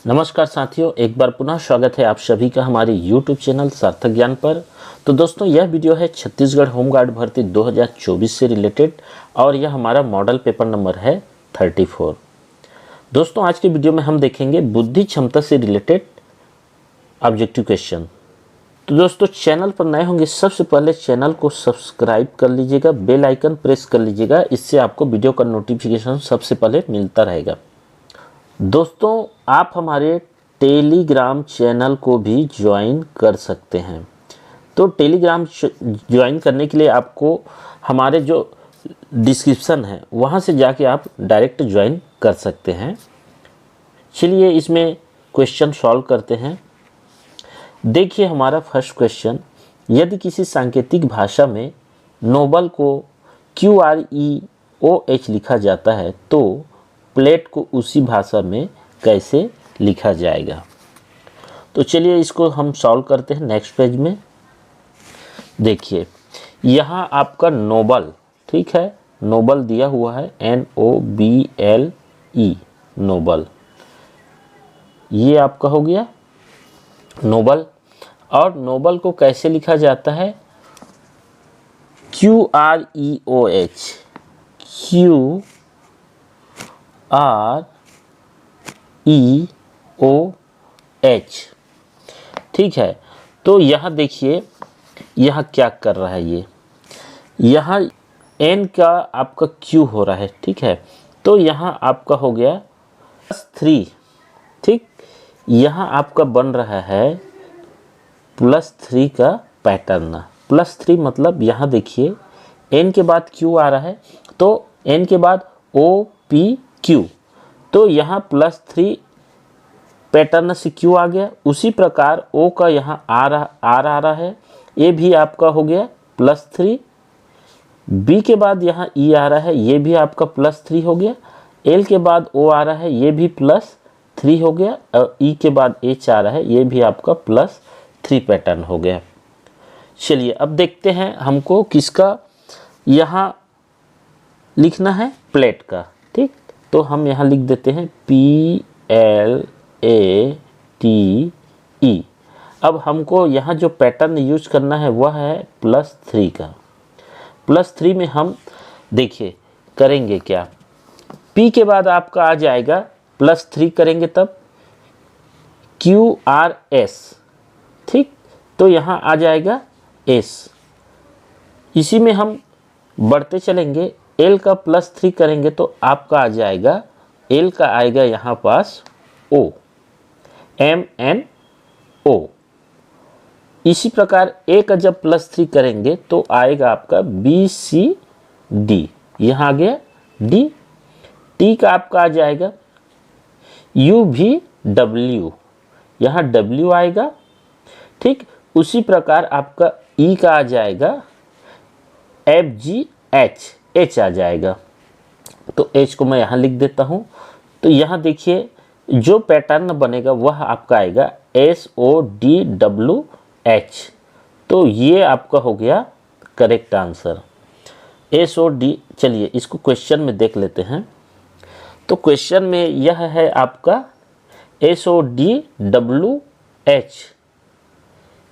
नमस्कार साथियों, एक बार पुनः स्वागत है आप सभी का हमारे YouTube चैनल सार्थक ज्ञान पर। तो दोस्तों, यह वीडियो है छत्तीसगढ़ होमगार्ड भर्ती 2024 से रिलेटेड और यह हमारा मॉडल पेपर नंबर है 34। दोस्तों, आज के वीडियो में हम देखेंगे बुद्धि क्षमता से रिलेटेड ऑब्जेक्टिव क्वेश्चन। तो दोस्तों, चैनल पर नए होंगे सबसे पहले चैनल को सब्सक्राइब कर लीजिएगा, बेल आइकन प्रेस कर लीजिएगा, इससे आपको वीडियो का नोटिफिकेशन सबसे पहले मिलता रहेगा। दोस्तों, आप हमारे टेलीग्राम चैनल को भी ज्वाइन कर सकते हैं। तो टेलीग्राम ज्वाइन करने के लिए आपको हमारे जो डिस्क्रिप्शन है वहाँ से जाके आप डायरेक्ट ज्वाइन कर सकते हैं। चलिए इसमें क्वेश्चन सॉल्व करते हैं। देखिए हमारा फर्स्ट क्वेश्चन, यदि किसी सांकेतिक भाषा में नोबल को QREOH लिखा जाता है तो प्लेट को उसी भाषा में कैसे लिखा जाएगा। तो चलिए इसको हम सॉल्व करते हैं। नेक्स्ट पेज में देखिए, यहाँ आपका नोबल, ठीक है, नोबल दिया हुआ है NOBLE, नोबल, ये आपका हो गया नोबल। और नोबल को कैसे लिखा जाता है? QREOH, QREOH, ठीक है। तो यहाँ देखिए, यहाँ क्या कर रहा है, ये यहाँ N का आपका Q हो रहा है, ठीक है। तो यहाँ आपका हो गया +3, ठीक। यहाँ आपका बन रहा है +3 का पैटर्न। +3 मतलब यहाँ देखिए N के बाद Q आ रहा है, तो N के बाद OPQ, तो यहाँ +3 पैटर्न से Q आ गया। उसी प्रकार O का यहाँ R आ रहा है, ये भी आपका हो गया +3। B के बाद यहाँ E आ रहा है, ये भी आपका +3 हो गया। L के बाद O आ रहा है, ये भी +3 हो गया। और E के बाद H आ रहा है, ये भी आपका +3 पैटर्न हो गया। चलिए अब देखते हैं हमको किसका यहाँ लिखना है, प्लेट का, ठीक। तो हम यहाँ लिख देते हैं PLATE। अब हमको यहाँ जो पैटर्न यूज करना है वह है +3 का। +3 में हम देखिए करेंगे क्या, P के बाद आपका आ जाएगा +3 करेंगे तब QRS, ठीक। तो यहाँ आ जाएगा S। इसी में हम बढ़ते चलेंगे, L का +3 करेंगे तो आपका आ जाएगा, L का आएगा यहाँ पास O, MNO। इसी प्रकार A का जब +3 करेंगे तो आएगा आपका BCD, यहाँ आ गया D। T का आपका आ जाएगा UVW, यहाँ W आएगा, ठीक। उसी प्रकार आपका E का आ जाएगा FGH, H आ जाएगा। तो H को मैं यहाँ लिख देता हूँ। तो यहाँ देखिए जो पैटर्न बनेगा वह आपका आएगा SODWH। तो ये आपका हो गया करेक्ट आंसर, SOD। चलिए इसको क्वेश्चन में देख लेते हैं। तो क्वेश्चन में यह है आपका SODWH।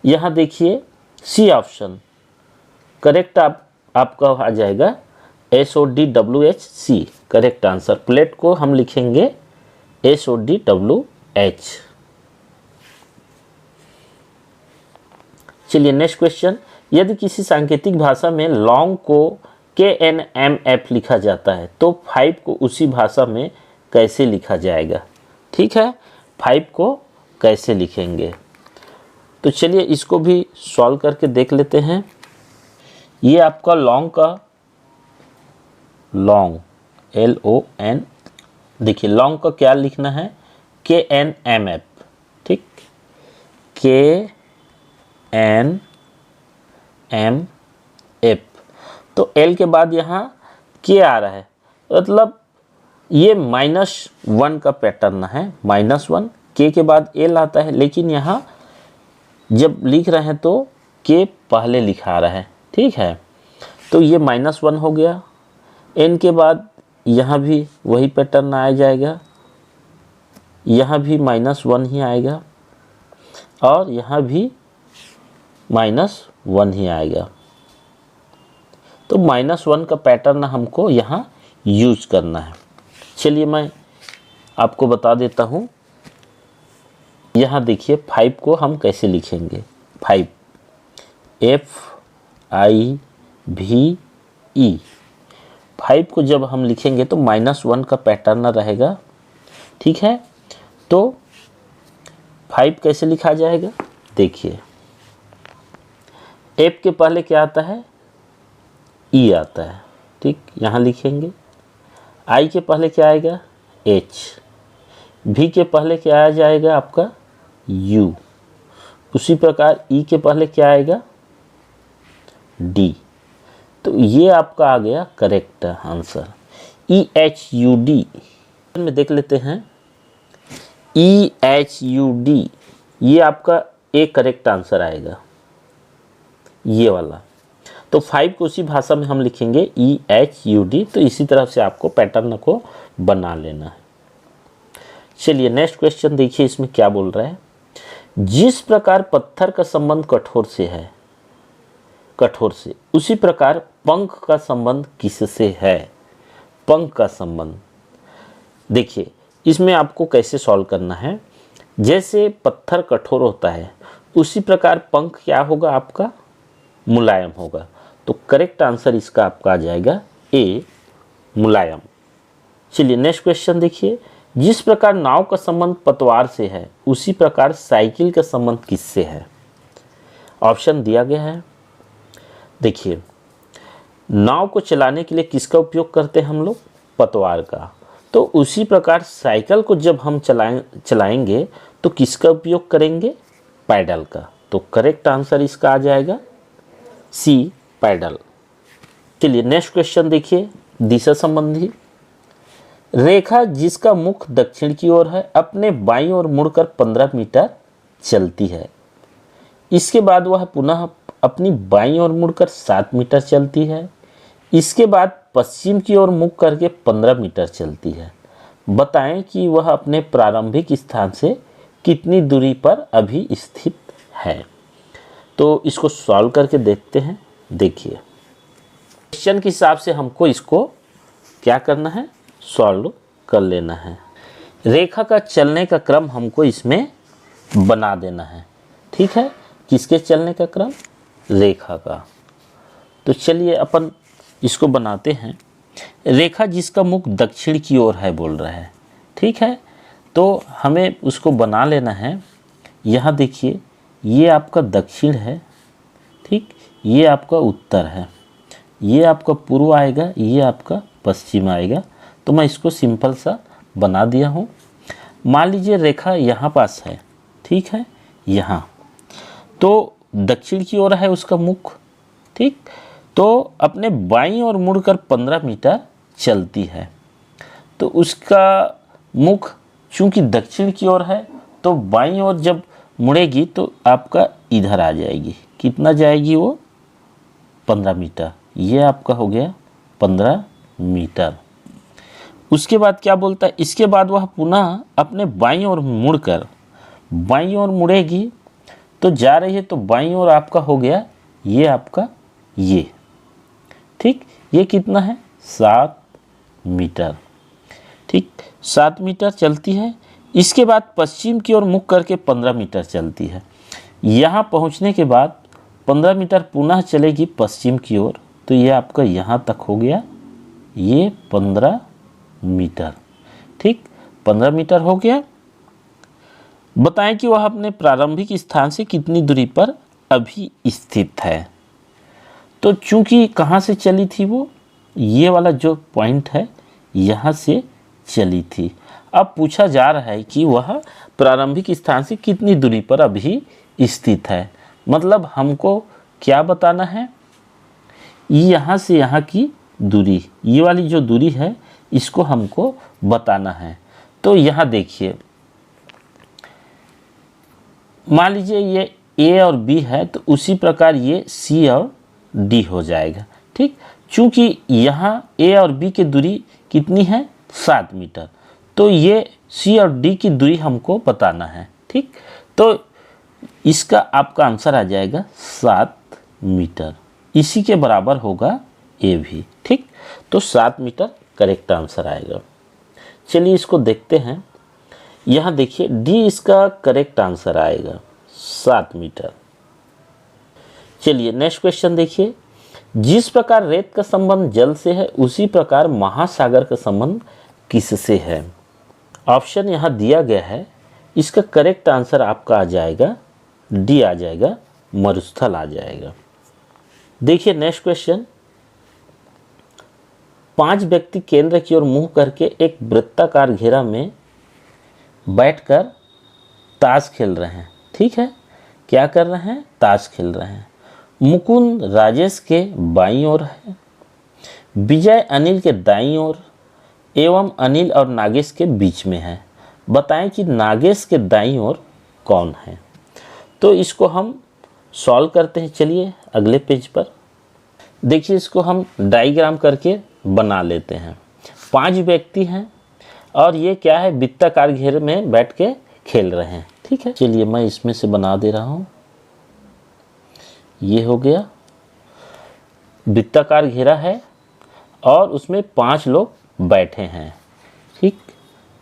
यहाँ देखिए C ऑप्शन करेक्ट आपका आ जाएगा, SODWH करेक्ट आंसर। प्लेट को हम लिखेंगे SODWH। चलिए नेक्स्ट क्वेश्चन, यदि किसी सांकेतिक भाषा में लॉन्ग को KNMF लिखा जाता है तो 5 को उसी भाषा में कैसे लिखा जाएगा, ठीक है। 5 को कैसे लिखेंगे, तो चलिए इसको भी सॉल्व करके देख लेते हैं। ये आपका लॉन्ग का, लॉन्ग LON, देखिए लॉन्ग का क्या लिखना है, KNMF, ठीक, KNMF। तो L के बाद यहाँ K आ रहा है, मतलब ये -1 का पैटर्न है, -1। K के बाद L आता है, लेकिन यहाँ जब लिख रहे हैं तो K पहले लिखा रहा है, ठीक है। तो ये -1 हो गया। N के बाद यहाँ भी वही पैटर्न आ जाएगा, यहाँ भी -1 ही आएगा और यहाँ भी -1 ही आएगा। तो -1 का पैटर्न हमको यहाँ यूज करना है। चलिए मैं आपको बता देता हूँ। यहाँ देखिए 5 को हम कैसे लिखेंगे। 5 FIVE 5 को जब हम लिखेंगे तो -1 का पैटर्न रहेगा, ठीक है। तो 5 कैसे लिखा जाएगा, देखिए F के पहले क्या आता है, E आता है, ठीक। यहाँ लिखेंगे I के पहले क्या आएगा, H। V के पहले क्या आ जाएगा आपका U। उसी प्रकार E के पहले क्या आएगा, D। तो ये आपका आ गया करेक्ट आंसर। EHUD में देख लेते हैं। EHUD ये आपका एक करेक्ट आंसर आएगा, ये वाला। तो 5 को उसी भाषा में हम लिखेंगे EHUD। तो इसी तरह से आपको पैटर्न को बना लेना है। चलिए नेक्स्ट क्वेश्चन देखिए, इसमें क्या बोल रहा है। जिस प्रकार पत्थर का संबंध कठोर से है, कठोर से, उसी प्रकार पंख का संबंध किससे है। पंख का संबंध देखिए इसमें आपको कैसे सॉल्व करना है। जैसे पत्थर कठोर होता है उसी प्रकार पंख क्या होगा आपका, मुलायम होगा। तो करेक्ट आंसर इसका आपका आ जाएगा A, मुलायम। चलिए नेक्स्ट क्वेश्चन देखिए। जिस प्रकार नाव का संबंध पतवार से है उसी प्रकार साइकिल का संबंध किससे है। ऑप्शन दिया गया है। देखिए नाव को चलाने के लिए किसका उपयोग करते हैं हम लोग, पतवार का। तो उसी प्रकार साइकिल को जब हम चलाएंगे तो किसका उपयोग करेंगे, पैडल का। तो करेक्ट आंसर इसका आ जाएगा C, पैडल। चलिए नेक्स्ट क्वेश्चन देखिए, दिशा संबंधी। रेखा जिसका मुख दक्षिण की ओर है अपने बाईं ओर मुड़कर 15 मीटर चलती है। इसके बाद वह पुनः अपनी बाईं ओर मुड़कर 7 मीटर चलती है। इसके बाद पश्चिम की ओर मुख करके 15 मीटर चलती है। बताएं कि वह अपने प्रारंभिक स्थान से कितनी दूरी पर अभी स्थित है। तो इसको सॉल्व करके देखते हैं। देखिए क्वेश्चन के हिसाब से हमको इसको क्या करना है, सॉल्व कर लेना है। रेखा का चलने का क्रम हमको इसमें बना देना है, ठीक है। किसके चलने का क्रम, रेखा का। तो चलिए अपन इसको बनाते हैं। रेखा जिसका मुख दक्षिण की ओर है बोल रहा है, ठीक है। तो हमें उसको बना लेना है। यहाँ देखिए ये आपका दक्षिण है, ठीक। ये आपका उत्तर है, ये आपका पूर्व आएगा, ये आपका पश्चिम आएगा। तो मैं इसको सिंपल सा बना दिया हूँ। मान लीजिए रेखा यहाँ पास है, ठीक है, यहाँ। तो दक्षिण की ओर है उसका मुख, ठीक। तो अपने बाईं ओर मुड़कर 15 मीटर चलती है। तो उसका मुख चूंकि दक्षिण की ओर है तो बाईं ओर जब मुड़ेगी तो आपका इधर आ जाएगी। कितना जाएगी वो, 15 मीटर। ये आपका हो गया 15 मीटर। उसके बाद क्या बोलता है, इसके बाद वह पुनः अपने बाईं ओर मुड़कर, बाईं ओर मुड़ेगी तो जा रही है। तो बाईं ओर आपका हो गया ये आपका, ये, ठीक। ये कितना है, 7 मीटर, ठीक। 7 मीटर चलती है। इसके बाद पश्चिम की ओर मुख करके 15 मीटर चलती है। यहाँ पहुँचने के बाद 15 मीटर पुनः चलेगी पश्चिम की ओर। तो ये आपका यहाँ तक हो गया, ये 15 मीटर, ठीक। 15 मीटर हो गया। बताएं कि वह अपने प्रारंभिक स्थान से कितनी दूरी पर अभी स्थित है। तो चूंकि कहाँ से चली थी वो, ये वाला जो पॉइंट है यहाँ से चली थी। अब पूछा जा रहा है कि वह प्रारंभिक स्थान से कितनी दूरी पर अभी स्थित है। मतलब हमको क्या बताना है, यहाँ से यहाँ की दूरी, ये वाली जो दूरी है इसको हमको बताना है। तो यहाँ देखिए मान लीजिए ये A और B है तो उसी प्रकार ये C और D हो जाएगा, ठीक। चूंकि यहाँ A और B की दूरी कितनी है, 7 मीटर। तो ये सी और डी की दूरी हमको बताना है। ठीक, तो इसका आपका आंसर आ जाएगा 7 मीटर। इसी के बराबर होगा ए भी। ठीक, तो 7 मीटर करेक्ट आंसर आएगा। चलिए इसको देखते हैं। यहाँ देखिए डी इसका करेक्ट आंसर आएगा 7 मीटर। चलिए नेक्स्ट क्वेश्चन देखिए। जिस प्रकार रेत का संबंध जल से है उसी प्रकार महासागर का संबंध किससे है? ऑप्शन यहाँ दिया गया है। इसका करेक्ट आंसर आपका आ जाएगा डी आ जाएगा, मरुस्थल आ जाएगा। देखिए नेक्स्ट क्वेश्चन। 5 व्यक्ति केंद्र की ओर मुंह करके एक वृत्ताकार घेरा में बैठकर ताश खेल रहे हैं। ठीक है, क्या कर रहे हैं? ताश खेल रहे हैं। मुकुंद राजेश के बाईं ओर है, विजय अनिल के दाईं ओर एवं अनिल और नागेश के बीच में है। बताएं कि नागेश के दाईं ओर कौन है? तो इसको हम सॉल्व करते हैं। चलिए अगले पेज पर देखिए, इसको हम डायग्राम करके बना लेते हैं। 5 व्यक्ति हैं और ये क्या है? वृत्ताकार घेरे में बैठ के खेल रहे हैं। ठीक है, चलिए मैं इसमें से बना दे रहा हूँ। ये हो गया, वृत्ताकार घेरा है और उसमें 5 लोग बैठे हैं। ठीक,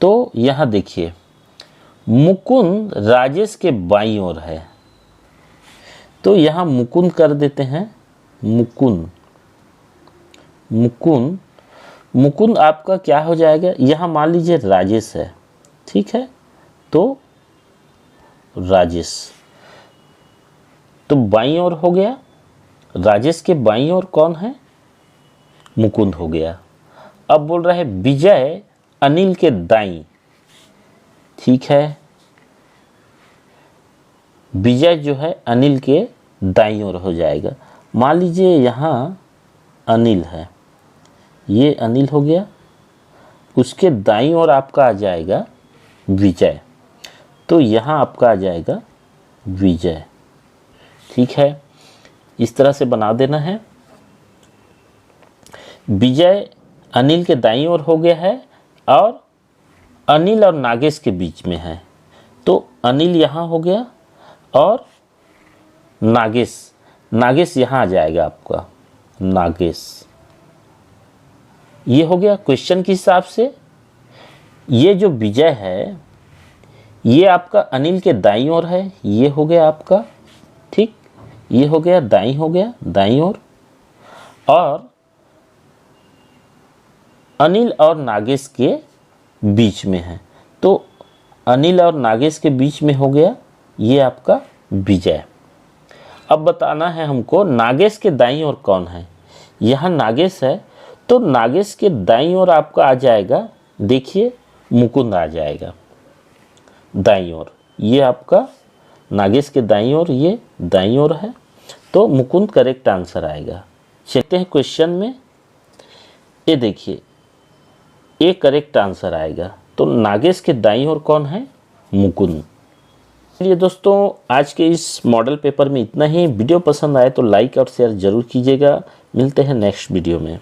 तो यहाँ देखिए मुकुंद राजेश के बाईं ओर है, तो यहाँ मुकुंद कर देते हैं। मुकुंद मुकुंद मुकुंद आपका क्या हो जाएगा? यहाँ मान लीजिए राजेश है। ठीक है, तो राजेश तो बाईं ओर हो गया। राजेश के बाईं ओर कौन है? मुकुंद हो गया। अब बोल रहा है विजय अनिल के दाईं। ठीक है, विजय जो है अनिल के दाईं ओर हो जाएगा। मान लीजिए यहाँ अनिल है, ये अनिल हो गया, उसके दाईं ओर आपका आ जाएगा विजय, तो यहाँ आपका आ जाएगा विजय। ठीक है, इस तरह से बना देना है। विजय अनिल के दाईं ओर हो गया है और अनिल और नागेश के बीच में है, तो अनिल यहाँ हो गया और नागेश यहाँ आ जाएगा आपका नागेश। ये हो गया क्वेश्चन के हिसाब से। ये जो विजय है ये आपका अनिल के दाईं ओर है, ये हो गया आपका। ठीक, ये हो गया दाईं, हो गया दाईं ओर, और अनिल और नागेश के बीच में है, तो अनिल और नागेश के बीच में हो गया ये आपका विजय। अब बताना है हमको नागेश के दाईं ओर कौन है। यहाँ नागेश है, तो नागेश के दाईं ओर आपका आ जाएगा, देखिए मुकुंद आ जाएगा दाईं ओर। ये आपका नागेश के दाईं ओर, ये दाईं ओर है, तो मुकुंद करेक्ट आंसर आएगा। चलते हैं क्वेश्चन में। ये देखिए ये करेक्ट आंसर आएगा, तो नागेश के दाईं ओर कौन है? मुकुंद। चलिए दोस्तों, आज के इस मॉडल पेपर में इतना ही। वीडियो पसंद आए तो लाइक और शेयर जरूर कीजिएगा। मिलते हैं नेक्स्ट वीडियो में।